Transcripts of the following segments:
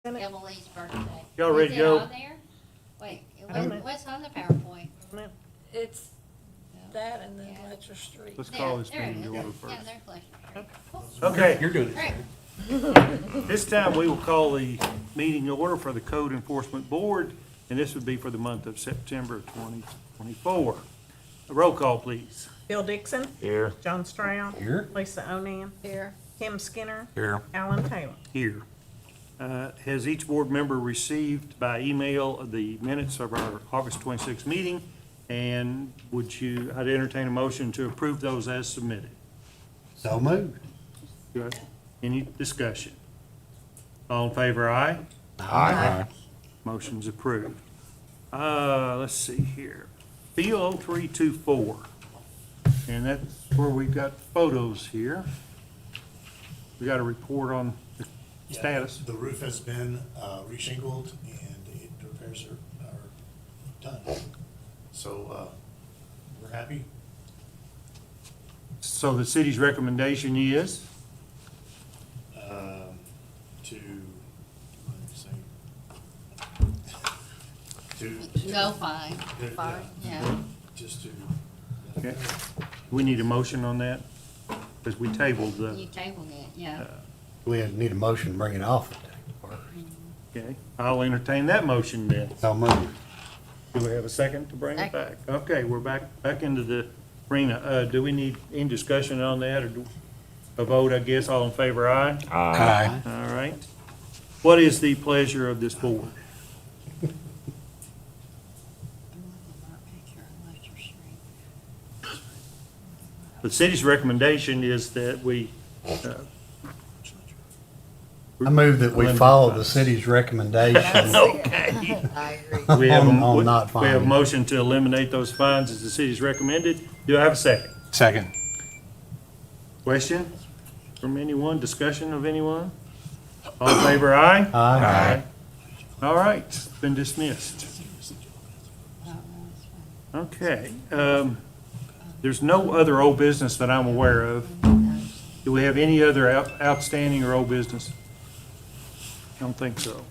Emily's birthday. Y'all ready to Is go? it on there? Wait, I don't know. what's on the PowerPoint? It's that and then Yeah. Ledger Street. Let's call this There it meeting to is. order Yeah, first. there's Fletcher. Cool. Okay, You're doing it. Great. this time we will call the meeting to order for the Code Enforcement Board, and this would be for the month of September 2024. A roll call, please. Bill Dixon. Here. John Stroud. Here. Lisa Onan. Here. Kim Skinner. Here. Alan Taylor. Here. Has each board member received by email the minutes of our August 26th meeting? And I'd entertain a motion to approve those as submitted. So moved. Good. Any discussion? All in favor, aye? Aye. Motion's approved. Let's see here. Bill 0324. And that's where we've got photos here. We got a report on the Yeah, status. The roof has been reshingled and the repairs are done. So we're happy. So the city's recommendation is? To, what did I say? Go fine. Yeah. Yeah. Just to. Okay. We need a motion on that? Because we tabled You the, tabled it, yeah. We need a motion to bring it off the table first. okay. I'll entertain that motion then. So moved. Do we have a second to bring it back? Okay, we're back into the arena. Do we need any discussion on that or a vote, I guess? All in favor, aye? Aye. All right. What is the pleasure of this board? The city's recommendation is that we, I move that we follow the city's recommendation okay. I agree. We have, on not we have a finding. motion to eliminate those fines as the city's recommended. Do I have a second? Second. Question from anyone? Discussion of anyone? All in favor, aye? Aye. All right, it's been dismissed. Okay, there's no other old business that I'm aware of. Do we have any other outstanding or old business? I don't think so.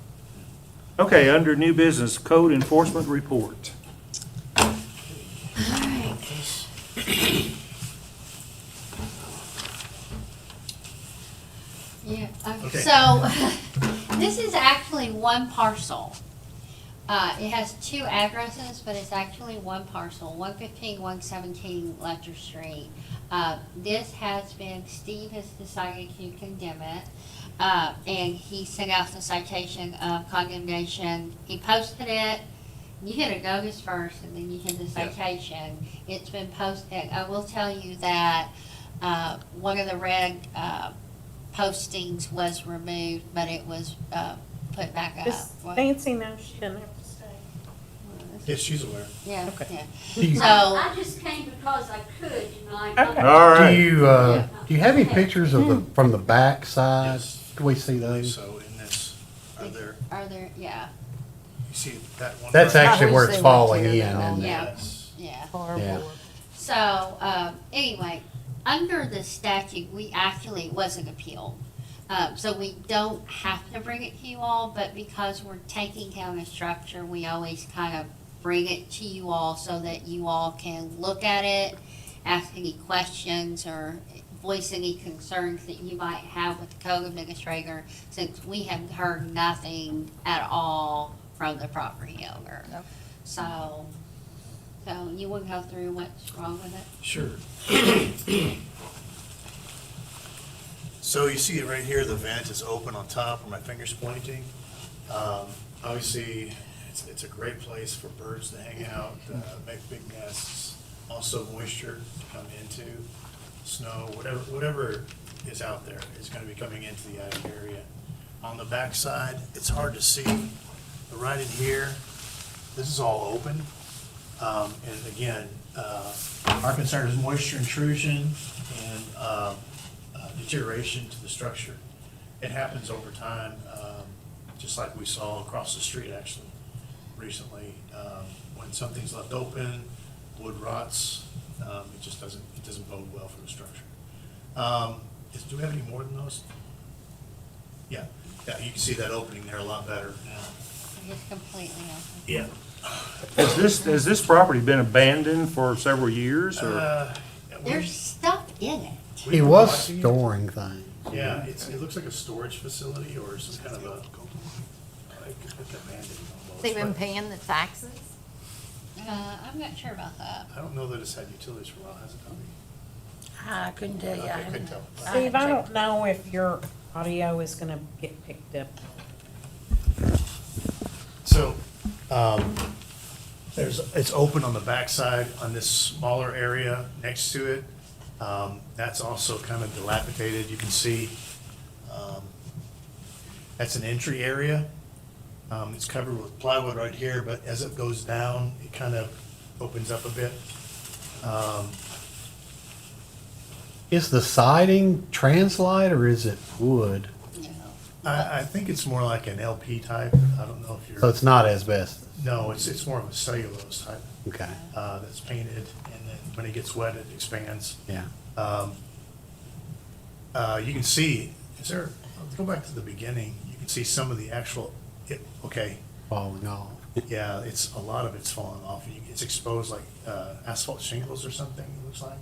Okay, under new business, code enforcement report. Yeah, Okay. so, this is actually one parcel. It has two addresses, but it's actually one parcel, 115, 117 Ledger Street. This has been, Steve has decided to condemn it, and he sent out the citation of condemnation. He posted it. You hit a notice first, and then you hit the Yeah. citation. It's been posted. I will tell you that one of the red postings was removed, but it was put back up. Does What? Nancy know she doesn't have to stay? Yes, she's aware. Yeah, Okay. yeah. So, I just came because I could, you know. Okay. All right. Do you have any pictures of from the back side? Yes. Can we see those? So in this, are there, yeah, you see that one? That's right? actually where it's Obviously, falling we're in. tearing it all And Yeah. Yes. yeah. Yeah. So, anyway, under the statute, we actually, it wasn't appealed. So we don't have to bring it to you all, but because we're taking down a structure, we always kind of bring it to you all so that you all can look at it, ask any questions, or voice any concerns that you might have with the code administrator, since we have heard nothing at all from the property owner. Nope. So you want to go through what's wrong with it? Sure. So you see it right here, the vent is open on top where my finger's pointing. Obviously, it's a great place for birds to hang out, make big nests. Also moisture to come into, snow, whatever is out there is gonna be coming into the attic area. On the back side, it's hard to see, but right in here, this is all open. And again, our concern is moisture intrusion and deterioration to the structure. It happens over time, just like we saw across the street actually recently. When something's left open, wood rots, it doesn't bode well for the structure. Do we have any more than those? Yeah, yeah, you can see that opening there a lot better now. It's completely open. Yeah. Has this property been abandoned for several years, or? There's stuff in it. He was storing things. Yeah, it looks like a storage facility or some kind of a, like abandoned almost. They've been but paying the taxes? I'm not sure about that. I don't know that it's had utilities for a while, has it, Tommy? I couldn't tell you. Okay, I couldn't haven't- tell. Steve, I don't know if your audio is gonna get picked up. So, it's open on the backside on this smaller area next to it. That's also kind of dilapidated, you can see. That's an entry area. It's covered with plywood right here, but as it goes down, it kind of opens up a bit. Is the siding translite or is it wood? You know. I think it's more like an LP type, I don't know if you're. So it's not asbestos? No, it's more of a cellulose type, Okay, that's painted, and then when it gets wet, it expands. yeah. You can see, let's go back to the beginning, you can see some of the actual, okay, Falling off. yeah, a lot of it's falling off. It's exposed like asphalt shingles or something, it looks like.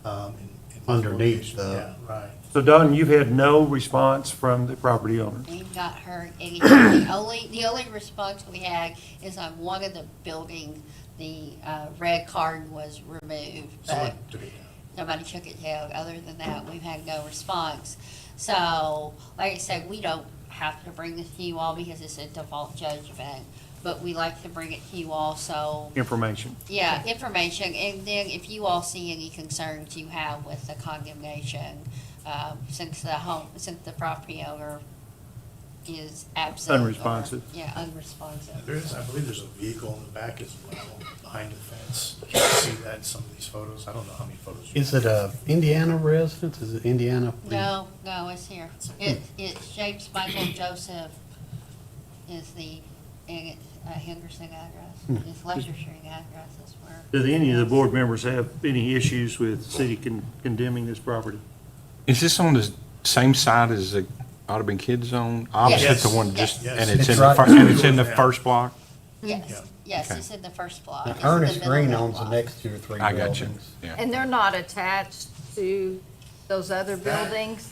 in Underneath locations. the- Yeah, right. So Don, you've had no response from the property owner? We've not heard anything. The only response we had is on one of the buildings, the red card was removed, but Someone took it down. nobody took it down. Other than that, we've had no response. So, like I said, we don't have to bring this to you all because it's a default judgment, but we like to bring it to you all, so, Information. yeah, information. And then if you all see any concerns you have with the condemnation, since the property owner is absent. or- Unresponsive. Yeah, unresponsive. I believe there's a vehicle in the back as well, behind the fence. You can see that in some of these photos. I don't know how many photos. you Is it a Indiana residence? Is it Indiana? No, it's here. It's James Michael Joseph is the, and it's Henderson address. It's Leisure Street address is where. Do any of the board members have any issues with the city condemning this property? Is this on the same side as the Audubon Kids Zone? Opposite Yes. the one Yes. just, Yes. and it's It's in the, right- and it's in the Yeah. first block? Yeah. Yes, Okay. it's in the first block. Now, It's in the Ernest middle Green of owns the block. next 2 or 3 I got you, buildings. yeah. And they're not attached to those other buildings?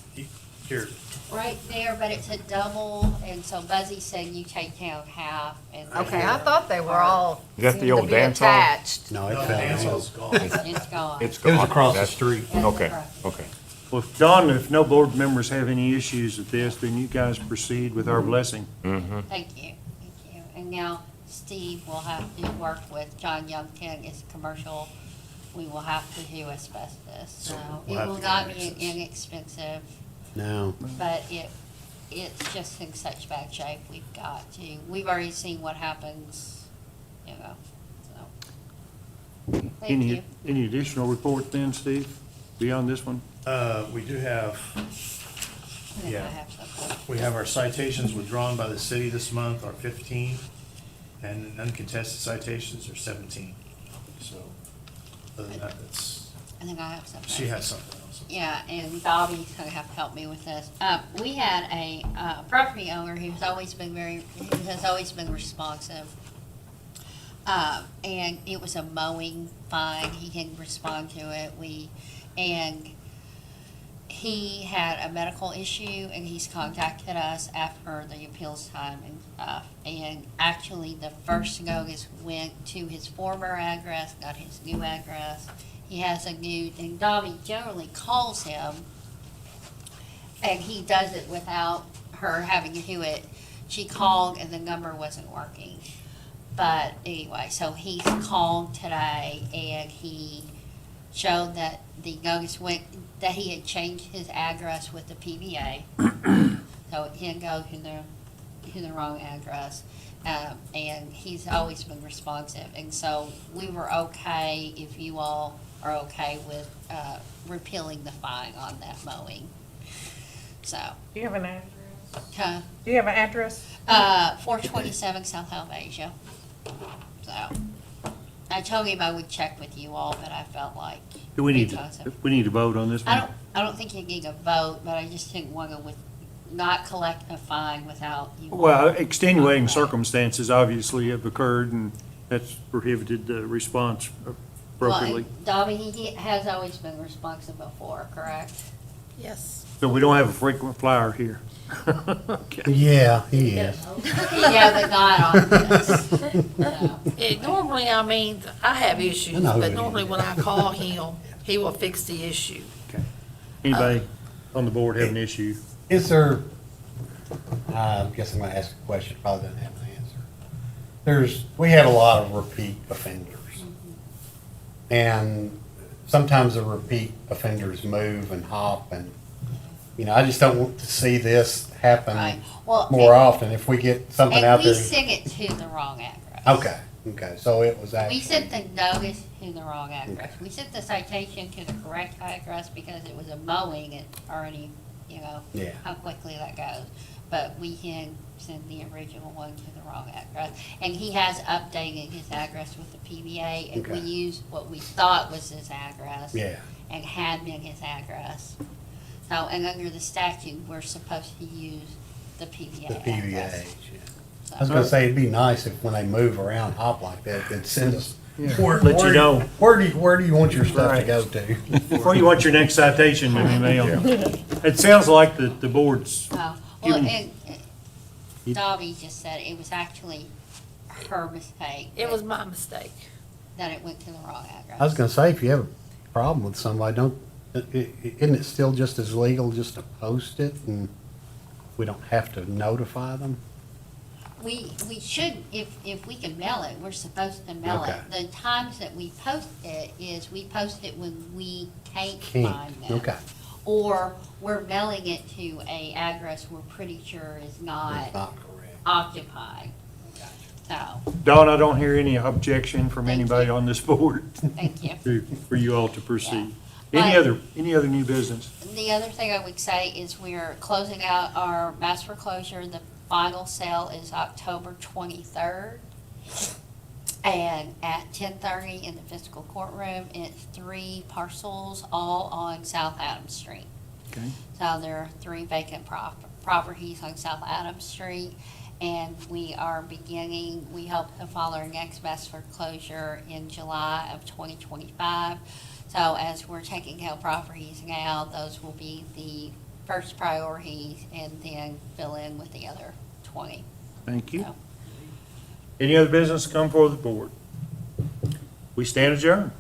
Here, Right there, but it's a double, and so Buzzy said you take down half and. Okay, I thought they were all Is that the seemed to old be dance hall? attached. No, no, it the fell dance in. hall's gone. It's gone. It's It was gone. across the That's- street. Okay, okay. Well, Don, if no board members have any issues with this, then you guys proceed with our blessing. Thank you. And now Steve will have to work with John Youngkin, it's commercial, we will have to do asbestos, so it we'll have will to not get be access. inexpensive, No. but it's just in such bad shape, we've already seen what happens, so. Thank you. Any additional report then, Steve, beyond this one? We do have, I think I yeah. have something. We have our citations withdrawn by the city this month are 15, and uncontested citations are 17. So, other than that, I think I have something. she has something else. Yeah, and Bobby's gonna have to help me with this. We had a property owner who has always been responsive. And it was a mowing fine, he can respond to it, and he had a medical issue, and he's contacted us after the appeals time and stuff. And actually, the first notice went to his former address, not his new address. He has a new, and Dobby generally calls him, and he does it without her having to do it. She called and the number wasn't working. But anyway, so he called today and he showed that the notice went, that he had changed his address with the PBA. So it didn't go to the wrong address. And he's always been responsive. And so we were okay, if you all are okay with repealing the fine on that mowing. So, Do you have an address? uh, Do you have an address? 427 South Alvasia. So, I told him I would check with you all, but I felt like. Do we need because of- to vote on this one? I don't think you need a vote, but I just didn't want to not collect a fine without you. Well, extenuating circumstances obviously have occurred, and that's prohibited the response appropriately. Well, Dobby, he has always been responsive before, correct? Yes. So we don't have a frequent flyer here. Okay. Yeah, he is. Yeah, but not on this. No. Normally, I mean, I have issues, I know who but it normally is. when I call him, he will fix the issue. Okay. Anybody on the board have an issue? Is there, I guess I'm gonna ask a question, probably doesn't have an answer. We have a lot of repeat offenders. And sometimes the repeat offenders move and hop and, I just don't want to see this happen Right. Well, more often. If we get something And out we there. sent it to the wrong address. Okay, so it was We actually. sent the notice to the wrong address. Okay. We sent the citation to the correct address because it was a mowing, it already, Yeah. how quickly that goes. But we can send the original one to the wrong address. And he has updated his address with the PBA, and we Okay. used what we thought was his address. Yeah. And had been his address. So, and under the statute, we're supposed to use the PBA The PVA, address. yeah. I was gonna say, it'd be nice if when they move around, hop like that, they'd send us. Yeah, Where, let you know. Where do you want your stuff to Right. go to? Before you want your next citation in the mail. It sounds like the board's, Oh, well, Given- and Dobby just said it was actually her mistake. It was my mistake. That it went to the wrong address. I was gonna say, if you have a problem with somebody, isn't it still just as legal just to post it and we don't have to notify them? We should, if we can mail it, we're supposed to mail it. Okay. The times that we post it is we post it when we can't Can't, find them. okay. Or we're mailing it to a address we're pretty sure is It's not not correct. occupied. So, Dawn, I don't hear any objection from Thank anybody you. on this board thank you. for you all to proceed. Yeah. Any other new business? The other thing I would say is we're closing out our mass foreclosure. The final sale is October 23rd. And at 10:30 in the fiscal courtroom, it's 3 parcels, all on South Adams Street. Okay. So there are 3 vacant properties on South Adams Street. And we are beginning, we hope to file our next mass foreclosure in July of 2025. So as we're taking care of properties now, those will be the first priorities and then fill in with the other 20. Thank you. So, Any other business come before the board? We stand adjourned.